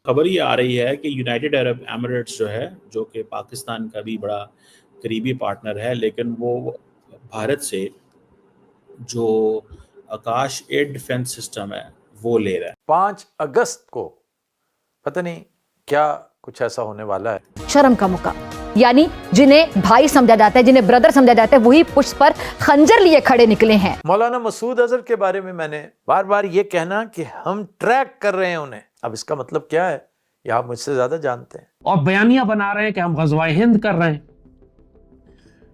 खबर ये आ रही है कि यूनाइटेड अरब एमिरेट्स जो है, जो कि पाकिस्तान का भी बड़ा करीबी पार्टनर है, लेकिन वो भारत से जो आकाश एयर डिफेंस सिस्टम है वो ले रहा है। 5 अगस्त को पता नहीं क्या कुछ ऐसा होने वाला है। शर्म का मुकाम, यानी जिन्हें भाई समझा जाता है, जिन्हें ब्रदर समझा जाता है, वही पुष्प पर खंजर लिए खड़े निकले हैं। मौलाना मसूद अजहर के बारे में मैंने बार बार ये कहना कि हम ट्रैक कर रहे हैं उन्हें, अब इसका मतलब क्या है ये आप मुझसे ज्यादा जानते हैं। और बयानियां बना रहे हैं कि हम ग़ज़वाए हिंद कर रहे हैं।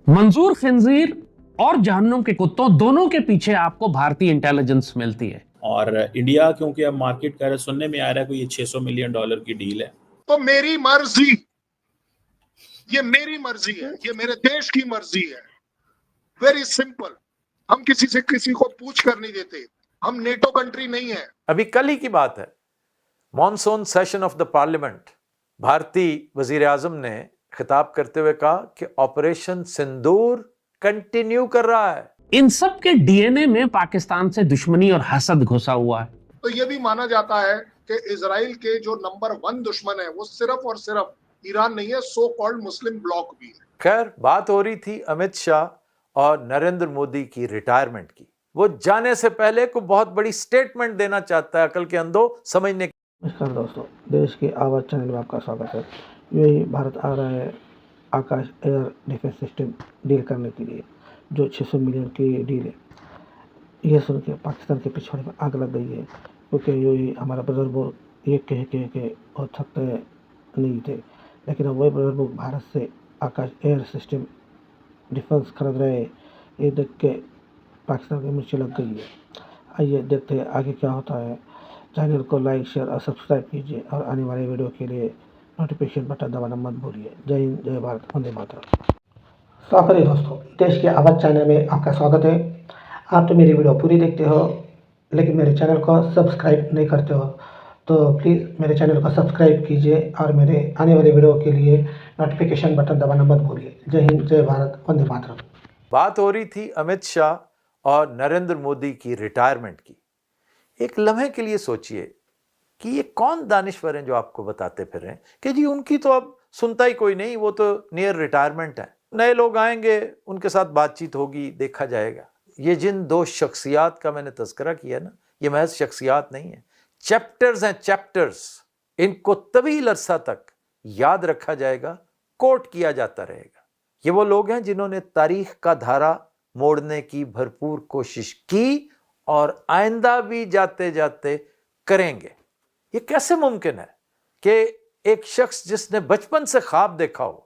मंजूर खिंजीर और जहन्नुम के कुत्तों दोनों के पीछे आपको भारतीय इंटेलिजेंस मिलती है। और इंडिया क्योंकि अब मार्केट कर सुनने में आ रहा है कोई $600 मिलियन की डील है। तो मेरी मर्जी, ये मेरी मर्जी है, ये मेरे देश की मर्जी है। Very simple. हम किसी से किसी को पूछ कर नहीं देते, हम नेटो कंट्री नहीं है। अभी कल ही की बात है, monsoon session of the parliament, भारतीय वजीर आजम ने खिताब करते हुए कहा कि ऑपरेशन सिंदूर कंटिन्यू कर रहा है। इन सब के डीएनए में पाकिस्तान से दुश्मनी और हसद घुसा हुआ है। तो ये भी माना जाता है कि इजराइल के जो नंबर 1 दुश्मन है वो सिर्फ और सिर्फ ईरान नहीं है, सो कॉल्ड मुस्लिम ब्लॉक भी है। खैर, बात हो रही थी अमित शाह और नरेंद्र मोदी की रिटायरमेंट की। वो जाने से पहले को बहुत बड़ी स्टेटमेंट देना चाहता है, अकल के अंधों समझने। नमस्कार दोस्तों, देश की आवाज़ चैनल में आपका स्वागत है। यही भारत आ रहा है आकाश एयर डिफेंस सिस्टम डील करने के लिए, जो 600 मिलियन की डील है। यह सुन के पाकिस्तान के पिछवाड़े में आग लग गई है, क्योंकि यही हमारा बुजुर्ग ये कह के बहुत थकते नहीं थे, लेकिन अब वही बुजुर्ग भारत से आकाश एयर सिस्टम डिफेंस खरीद रहे हैं। ये देख के पाकिस्तान की मिर्ची लग गई है। आइए देखते हैं आगे क्या होता है। चैनल को लाइक, शेयर और सब्सक्राइब कीजिए और आने वाले वीडियो के लिए नोटिफिकेशन बटन दबाना मत भूलिए। जय हिंद, जय भारत, वंदे मातरम। स्वागत है दोस्तों, देश की आवाज़ चैनल में आपका स्वागत है। आप तो मेरी वीडियो पूरी देखते हो, लेकिन मेरे चैनल को सब्सक्राइब नहीं करते हो, तो प्लीज़ मेरे चैनल को सब्सक्राइब कीजिए और मेरे आने वाले वीडियो के लिए नोटिफिकेशन बटन दबाना मत भूलिए। जय हिंद, जय भारत, वंदे मातरम। बात हो रही थी अमित शाह और नरेंद्र मोदी की रिटायरमेंट की। एक लम्हे के लिए सोचिए कि ये कौन दानिश्वर हैं जो आपको बताते फिर रहे हैं कि जी उनकी तो अब सुनता ही कोई नहीं, वो तो नियर रिटायरमेंट है। नए लोग आएंगे, उनके साथ बातचीत होगी, देखा जाएगा। ये जिन 2 शख्सियात का मैंने तज़किरा किया ना, ये महज शख्सियात नहीं है, चैप्टर्स हैं, चैप्टर्स। इनको तवील अरसा तक याद रखा जाएगा, कोट किया जाता रहेगा। ये वो लोग हैं जिन्होंने तारीख का धारा मोड़ने की भरपूर कोशिश की और आइंदा भी जाते जाते करेंगे। ये कैसे मुमकिन है कि एक शख्स जिसने बचपन से ख्वाब देखा हो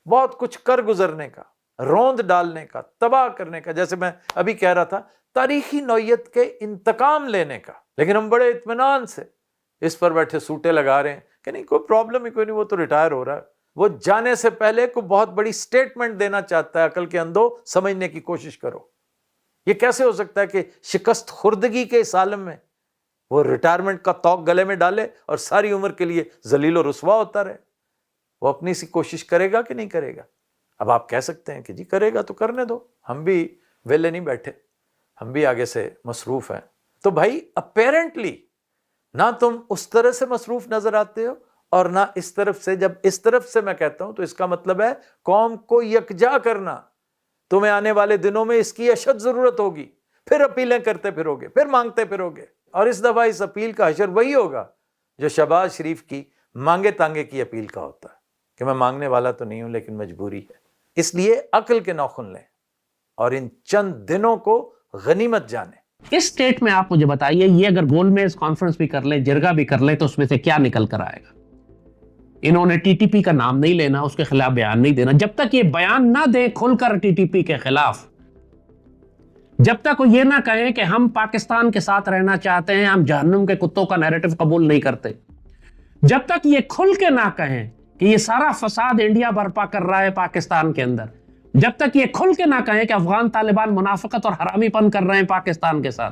बहुत कुछ कर गुजरने का, रौंद डालने का, तबाह करने का, जैसे मैं अभी कह रहा था, तारीखी नौयत के इंतकाम लेने का, लेकिन हम बड़े इत्मीनान से इस पर बैठे सूटे लगा रहे हैं कि नहीं कोई प्रॉब्लम ही कोई नहीं, वो तो रिटायर हो रहा है। वो जाने से पहले को बहुत बड़ी स्टेटमेंट देना चाहता है। अकल के अंधों समझने की कोशिश करो। ये कैसे हो सकता है कि शिकस्त खुर्दगी के इस आलम में वो रिटायरमेंट का तौक गले में डाले और सारी उम्र के लिए जलील और रुस्वा होता रहे? वो अपनी सी कोशिश करेगा कि नहीं करेगा? अब आप कह सकते हैं कि जी करेगा तो करने दो, हम भी वेले नहीं बैठे, हम भी आगे से मसरूफ हैं। तो भाई अपेरेंटली ना तुम उस तरह से मसरूफ नजर आते हो और ना इस तरफ से। जब इस तरफ से मैं कहता हूं तो इसका मतलब है कौम को यकजा करना। तुम्हें आने वाले दिनों में इसकी अशद जरूरत होगी, फिर अपीलें करते फिरोगे, फिर मांगते फिरोगे, और इस दफा इस अपील का हशर वही होगा जो शहबाज शरीफ की मांगे तांगे की अपील का होता है कि मैं मांगने वाला तो नहीं हूं लेकिन मजबूरी है। इसलिए अक्ल के नौखुन लें और इन चंद दिनों को गनीमत जाने। इस स्टेट में आप मुझे बताइए, ये अगर गोलमेज कॉन्फ्रेंस भी कर ले, जिरगा भी कर ले, तो उसमें से क्या निकल कर आएगा? इन्होंने टीटीपी का नाम नहीं लेना, उसके खिलाफ बयान नहीं देना। जब तक ये बयान ना दे खुलकर टीटीपी के खिलाफ, जब तक वो ये ना कहें कि हम पाकिस्तान के साथ रहना चाहते हैं, हम जहन्नुम के कुत्तों का नैरेटिव कबूल नहीं करते, जब तक ये खुल के ना कहें कि ये सारा फसाद इंडिया बर्पा कर रहा है पाकिस्तान के अंदर, जब तक ये खुल के ना कहें कि अफगान तालिबान मुनाफिकत और हरामीपन कर रहे हैं पाकिस्तान के साथ,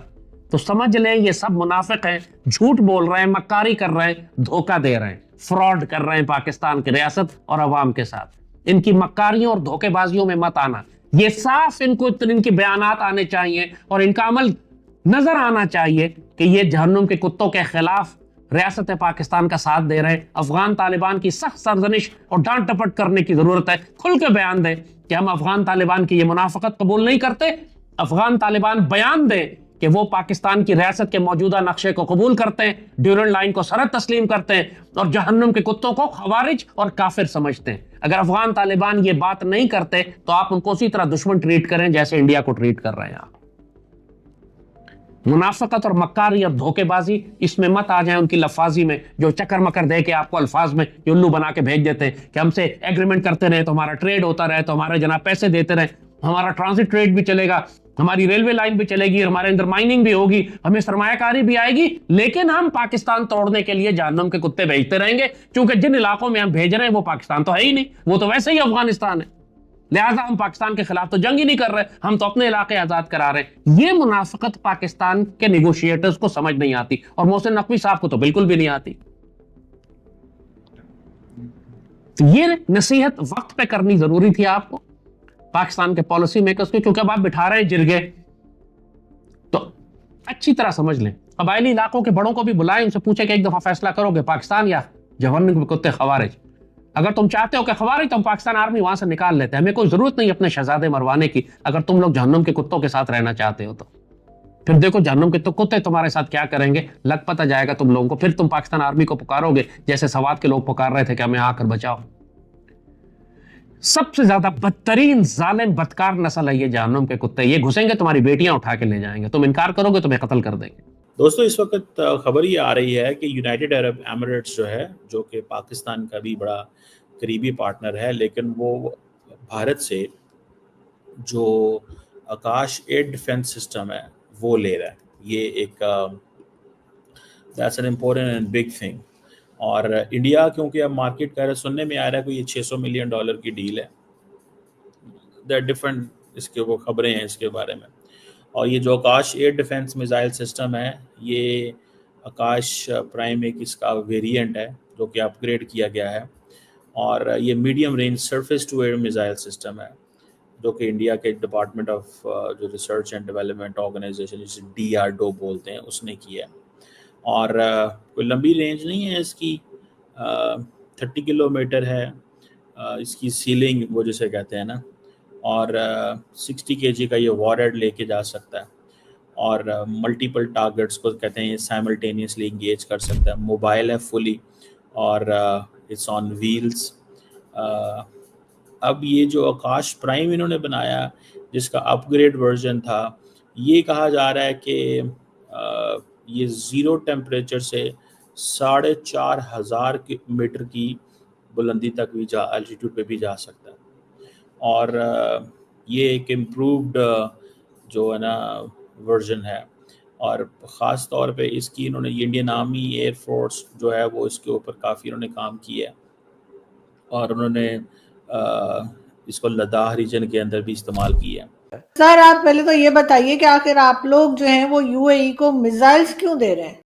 तो समझ लें ये सब मुनाफिक हैं, झूठ बोल रहे हैं, मक्कारी कर रहे हैं, धोखा दे रहे हैं, फ्रॉड कर रहे हैं पाकिस्तान की रियासत और अवाम के साथ। इनकी मक्कारियों और धोखेबाजियों में मत आना। ये साफ इनको इनके बयानात आने चाहिए और इनका अमल नजर आना चाहिए कि ये जहन्नुम के कुत्तों के खिलाफ रियासत पाकिस्तान का साथ दे रहे हैं। अफगान तालिबान की सख्त सरजनिश और डांट टपट करने की जरूरत है। खुल के बयान दें कि हम अफगान तालिबान की ये मुनाफकत कबूल नहीं करते। अफगान तालिबान बयान दें कि वो पाकिस्तान की रियासत के मौजूदा नक्शे को कबूल करते हैं, ड्यूरल लाइन को सरहद तस्लीम करते हैं और जहन्नुम के कुत्तों को खवारिज और काफिर समझते हैं। अगर अफगान तालिबान ये बात नहीं करते तो आप उनको उसी तरह दुश्मन ट्रीट करें जैसे इंडिया को ट्रीट कर रहे हैं आप। मुनाफकत और मक्कारी और धोखेबाजी इसमें मत आ जाए उनकी लफाजी में, जो चक्कर मकर दे के आपको अल्फाज में उल्लू बना के भेज देते हैं कि हमसे एग्रीमेंट करते रहे तो हमारा ट्रेड होता रहे, तो हमारे जनाब पैसे देते रहे, हमारा ट्रांजिट ट्रेड भी चलेगा, हमारी रेलवे लाइन भी चलेगी, हमारे अंदर माइनिंग भी होगी, हमें सरमायाकारी भी आएगी, लेकिन हम पाकिस्तान तोड़ने के लिए जहन्नुम के कुत्ते भेजते रहेंगे, क्योंकि जिन इलाकों में हम भेज रहे हैं वो पाकिस्तान तो है ही नहीं, वो तो वैसे ही अफगानिस्तान है, लिहाजा हम पाकिस्तान के खिलाफ तो जंग ही नहीं कर रहे, हम तो अपने इलाके आजाद करा रहे हैं। ये मुनाफिकत पाकिस्तान के नेगोशिएटर्स को समझ नहीं आती और मोहसिन नकवी साहब को तो बिल्कुल भी नहीं आती। तो ये नसीहत वक्त पे करनी जरूरी थी आपको पाकिस्तान के पॉलिसी मेकर्स को, क्योंकि अब आप बिठा रहे हैं जिरगे, तो अच्छी तरह समझ लें। कबायली इलाकों के बड़ों को भी बुलाएं, उनसे पूछे कि एक दफा फैसला करोगे पाकिस्तान या जहन्नुम के कुत्ते खवारिज। अगर तुम चाहते हो कि खवारिज, तो हम पाकिस्तान आर्मी वहां से निकाल लेते हैं, हमें कोई जरूरत नहीं अपने शहजादे मरवाने की। अगर तुम लोग जहन्नुम के कुत्तों के साथ रहना चाहते हो तो फिर देखो जहन्नुम के तो कुत्ते तुम्हारे साथ क्या करेंगे, लग पता जाएगा तुम लोगों को। फिर तुम पाकिस्तान आर्मी को पुकारोगे जैसे सवात के लोग पुकार रहे थे कि हमें आकर बचाओ। सबसे ज्यादा बदतरीन जालिम बदकार नस्ल है ये जहन्नुम के कुत्ते। ये घुसेंगे तुम्हारी बेटियां उठा के ले जाएंगे, तुम इनकार करोगे तुम्हें कत्ल कर देंगे। दोस्तों, इस वक्त खबर ये आ रही है कि यूनाइटेड अरब एमिरेट्स जो है, जो कि पाकिस्तान का भी बड़ा करीबी पार्टनर है, लेकिन वो भारत से जो आकाश एयर डिफेंस सिस्टम है वो ले रहा है। ये एक that's an important and big thing. और इंडिया क्योंकि अब मार्केट कर सुनने में आ रहा है कोई ये $600 मिलियन की डील है, दैट डिफरेंट इसके वो खबरें हैं इसके बारे में। और ये जो आकाश एयर डिफेंस मिसाइल सिस्टम है, ये आकाश प्राइम एक इसका वेरिएंट है जो कि अपग्रेड किया गया है, और ये medium range surface to air missile system है जो कि इंडिया के डिपार्टमेंट ऑफ जो रिसर्च एंड डेवलपमेंट ऑर्गेनाइजेशन जिसे DRDO बोलते हैं उसने किया है। और कोई लंबी रेंज नहीं है इसकी, 30 किलोमीटर है इसकी सीलिंग वो जिसे कहते हैं ना, और 60 kg का ये वॉरहेड लेके जा सकता है, और मल्टीपल टारगेट्स को कहते हैं ये साइमल्टेनियसली इंगेज कर सकता है। मोबाइल है फुली, और इट्स ऑन व्हील्स। अब ये जो आकाश प्राइम इन्होंने बनाया जिसका अपग्रेड वर्जन था, ये कहा जा रहा है कि ये ज़ीरो टेम्परेचर से 4,500 मीटर की बुलंदी तक भी एल्टीट्यूड पे भी जा सकता है। और ये एक इम्प्रूव्ड जो है ना वर्जन है, और ख़ास तौर पे इसकी इन्होंने इंडियन आर्मी एयर फोर्स जो है वो इसके ऊपर काफ़ी इन्होंने काम किया है, और उन्होंने इसको लद्दाख रीजन के अंदर भी इस्तेमाल किया है। सर, आप पहले तो ये बताइए कि आखिर आप लोग जो हैं वो UAE को मिसाइल्स क्यों दे रहे हैं?